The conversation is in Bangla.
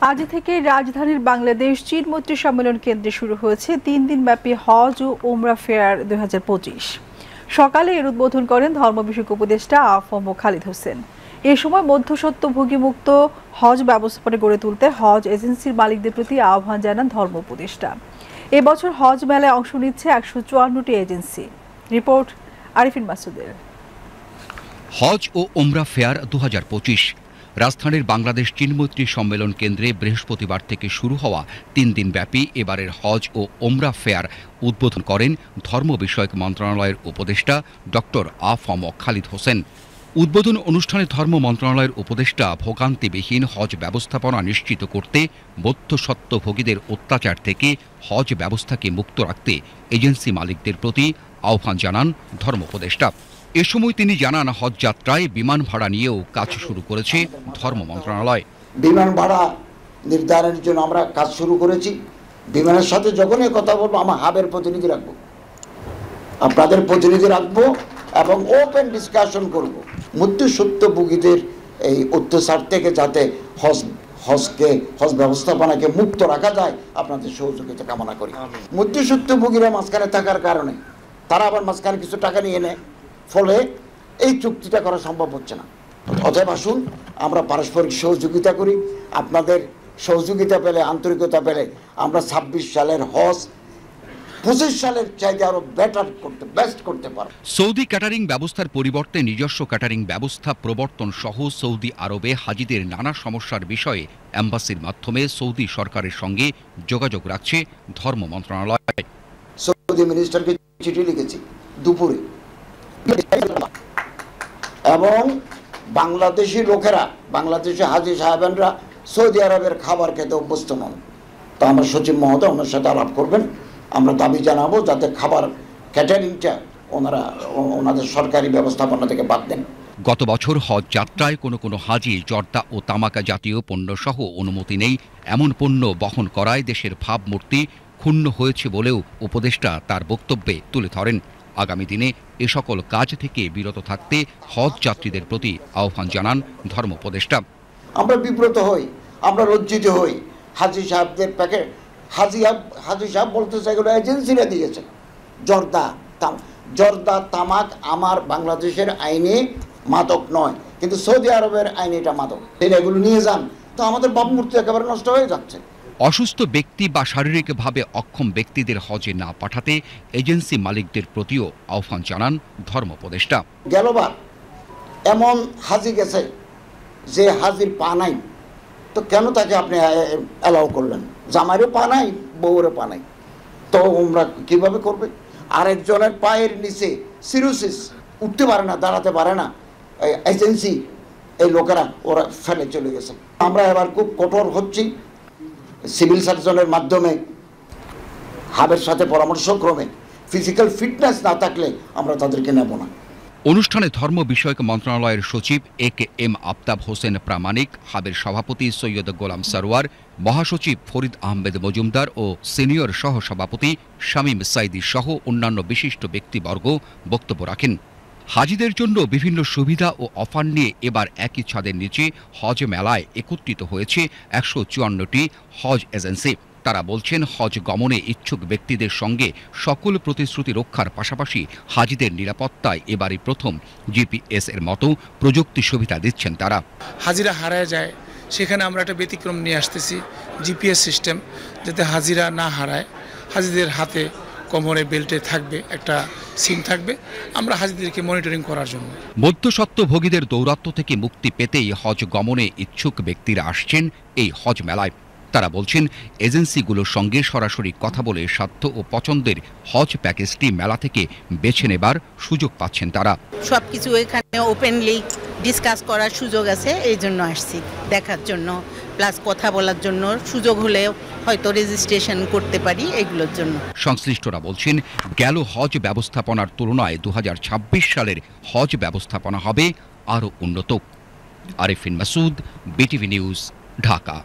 আজ থেকে রাজধানীর বাংলাদেশ চীন মৈত্রী সম্মেলন কেন্দ্রে শুরু হয়েছে 3 দিনব্যাপী হজ ও উমরা ফেয়ার 2025। সকালে এর উদ্বোধন করেন ধর্ম বিষয়ক উপদেষ্টা আফম খালিদ হোসেন। এ সময় মধ্যস্বত্বভোগী মুক্ত হজ ব্যবস্থাপনা গড়ে তুলতে হজ এজেন্সির মালিকদের প্রতি আহ্বান জানান ধর্ম উপদেষ্টা। এবছর হজ মেলায় অংশ নিচ্ছে 154টি এজেন্সি। রিপোর্ট আরিফিন মাসুদের। হজ ও উমরা ফেয়ার 2025 রাজধানীর বাংলাদেশ চীন মৈত্রী সম্মেলন কেন্দ্রে বৃহস্পতিবার থেকে শুরু হওয়া 3 দিনব্যাপী এবারের হজ ও উমরা ফেয়ার উদ্বোধন করেন ধর্ম বিষয়ক মন্ত্রণালয়ের উপদেষ্টা ডক্টর আফম খালিদ হোসেন। উদ্বোধন অনুষ্ঠানে ধর্ম মন্ত্রণালয়ের উপদেষ্টা ভোগান্তিবিহীন হজ ব্যবস্থাপনা নিশ্চিত করতে মধ্যস্বত্বভোগীদের অত্যাচার থেকে হজ ব্যবস্থাকে মুক্ত রাখতে এজেন্সি মালিকদের প্রতি আহ্বান জানান ধর্ম উপদেষ্টা। এ সময় তিনি জানান, হজ যাত্রায় বিমান ভাড়া নিয়েও কাজ শুরু করেছে ধর্ম মন্ত্রণালয়। বিমান ভাড়া নির্ধারণের জন্য আমরা কাজ শুরু করেছি। বিমানের সাথে যখনই কথা বলবো, আমার হাবের প্রতিনিধি রাখবো, আপনাদের প্রতিনিধি রাখবো এবং ওপেন ডিসকাশন করব মধ্যস্বত্বভোগীদের এই অত্যাচার থেকে যাতে হজ ব্যবস্থাপনাকে মুক্ত রাখা যায়, আপনাদের সহযোগিতা কামনা করি। মধ্যস্বত্বভোগীরা মাঝখানে থাকার কারণে তারা আবার মাঝখানে কিছু টাকা নিয়ে নেয়, ফলে এই চুক্তিটা করা সম্ভব হচ্ছে না। অতএব আসুন আমরা পারস্পরিক সহযোগিতা করি। আপনাদের সহযোগিতা পেলে, আন্তরিকতা পেলে আমরা 26 সালের হজ 25 সালের চাইতে আরো বেস্ট করতে পারব। সৌদি ক্যাটারিং ব্যবস্থার পরিবর্তে নিজস্ব ক্যাটারিং ব্যবস্থা প্রবর্তন সহ সৌদি আরবে হাজিদের নানা সমস্যার বিষয়ে এম্বাসির মাধ্যমে সৌদি সরকারের সঙ্গে যোগাযোগ রাখছে ধর্ম মন্ত্রণালয়। সৌদি মিনিস্টারকে চিঠি লিখেছি দুপুরে, এবং বাংলাদেশি লোকেরা, বাংলাদেশি হাজি সাহেবেনরা সৌদি আরবের খাবার খেতে অভ্যস্ত নন। তা আমার সচিব মহোদয় ওনার সাথে আলাপ করবেন। আমরা দাবি জানাবো যাতে খাবার ক্যাটারিংটা ওনাদের সরকারি ব্যবস্থাপনা থেকে বাদ দেন। গত বছর হজ যাত্রায় কোনো হাজি জর্দা ও তামাকা জাতীয় পণ্য সহ অনুমতি নেই এমন পণ্য বহন করায় দেশের ভাবমূর্তি ক্ষুণ্ণ হয়েছে বলেও উপদেষ্টা তার বক্তব্যে তুলে ধরেন। আগামী দিনে এ সকল কাজ থেকে বিরত থাকতে হজ যাত্রীদের প্রতি আহ্বান জানান ধর্ম উপদেষ্টা। আমরা বিব্রত হই, আমরা লজ্জিত হই। হাজি সাহেবদের প্যাকেট, হাজি সাহেব বলতেছে এগুলো এজেন্সিরা দিয়েছে। জর্দা তামাক আমার বাংলাদেশের আইনে মাদক নয়, কিন্তু সৌদি আরবের আইনে এটা মাদক। তিনি এগুলো নিয়ে যান, তো আমাদের ভাবমূর্তি একেবারে নষ্ট হয়ে যাচ্ছে। অসুস্থ ব্যক্তি বা শারীরিকভাবে অক্ষম ব্যক্তিদের হজে না পাঠাতে এজেন্সি মালিকদের প্রতিও আহ্বান জানান ধর্ম উপদেষ্টা। গেলবার এমন হাজি গেছে যে হাজির পা নাই, তো কেন তাকে আপনি অ্যালাউ করলেন? জামাইরও পা নাই, বউরও পা নাই, তো ওমরা কিভাবে করবে? আরেকজনের পায়ের নিচে সিরোসিস, উঠতে পারে না, দাঁড়াতে পারে না, এজেন্সি এই লোকেরা ওরা ফেলে চলে গেছে। আমরা এবার খুব কঠোর হচ্ছি। সিভিল সার্জনের মাধ্যমে হাবের সাথে পরামর্শক্রমে ফিজিক্যাল ফিটনেস না থাকলে আমরা তাদেরকে নেব না। অনুষ্ঠানে ধর্ম বিষয়ক মন্ত্রণালয়ের সচিব AKM আফতাব হোসেন প্রামাণিক, হাবের সভাপতি সৈয়দ গোলাম সরওয়ার, মহাসচিব ফরিদ আহমেদ মজুমদার ও সিনিয়র সহসভাপতি শামীম সাইদি সহ অন্যান্য বিশিষ্ট ব্যক্তিবর্গ বক্তব্য রাখেন। হাজিদের জন্য বিভিন্ন সুবিধা ও অফার নিয়ে এবার একই ছাদের নিচে হজ মেলায় একত্রিত হয়েছে 154টি হজ এজেন্সি। তারা বলছেন, হজ গমনে ইচ্ছুক ব্যক্তিদের সঙ্গে সকল প্রতিশ্রুতি রক্ষার পাশাপাশি হাজিদের নিরাপত্তায় এবারই প্রথম GPS এর মতো প্রযুক্তি সুবিধা দিচ্ছেন তারা। হাজিরা হারায় যায়, সেখানে আমরা একটা ব্যতিক্রম নিয়ে আসতেছি, GPS সিস্টেম, যাতে হাজিরা না হারায়। হাজিদের হাতে কোমরে বেল্টে থাকবে একটা সিম থাকবে, আমরা হাজিদেরকে মনিটরিং করার জন্য। মধ্যস্বত্বভোগীদের দৌরাত্ম্য থেকে মুক্তি পেতেই হজ গমনে ইচ্ছুক ব্যক্তিরা আসছেন এই হজ মেলায়। তারা বলছেন, এজেন্সিগুলোর সঙ্গে সরাসরি কথা বলে সাধ্য ও পছন্দের হজ প্যাকেজটি মেলা থেকে বেছে নেবার সুযোগ পাচ্ছেন তারা। সবকিছু এখানে ওপেনলি ডিসকাস করার সুযোগ আছে, এই জন্য আসছি দেখার জন্য, প্লাস কথা বলার জন্য। সুযোগ হলে হয়তো রেজিস্ট্রেশন করতে পারি, এগুলোর জন্য। সংশ্লিষ্টরা বলছেন, গেল হজ ব্যবস্থাপনার তুলনায় 2026 সালের হজ ব্যবস্থাপনা হবে আরও উন্নত। Arifin Masud, BTV news, Dhaka.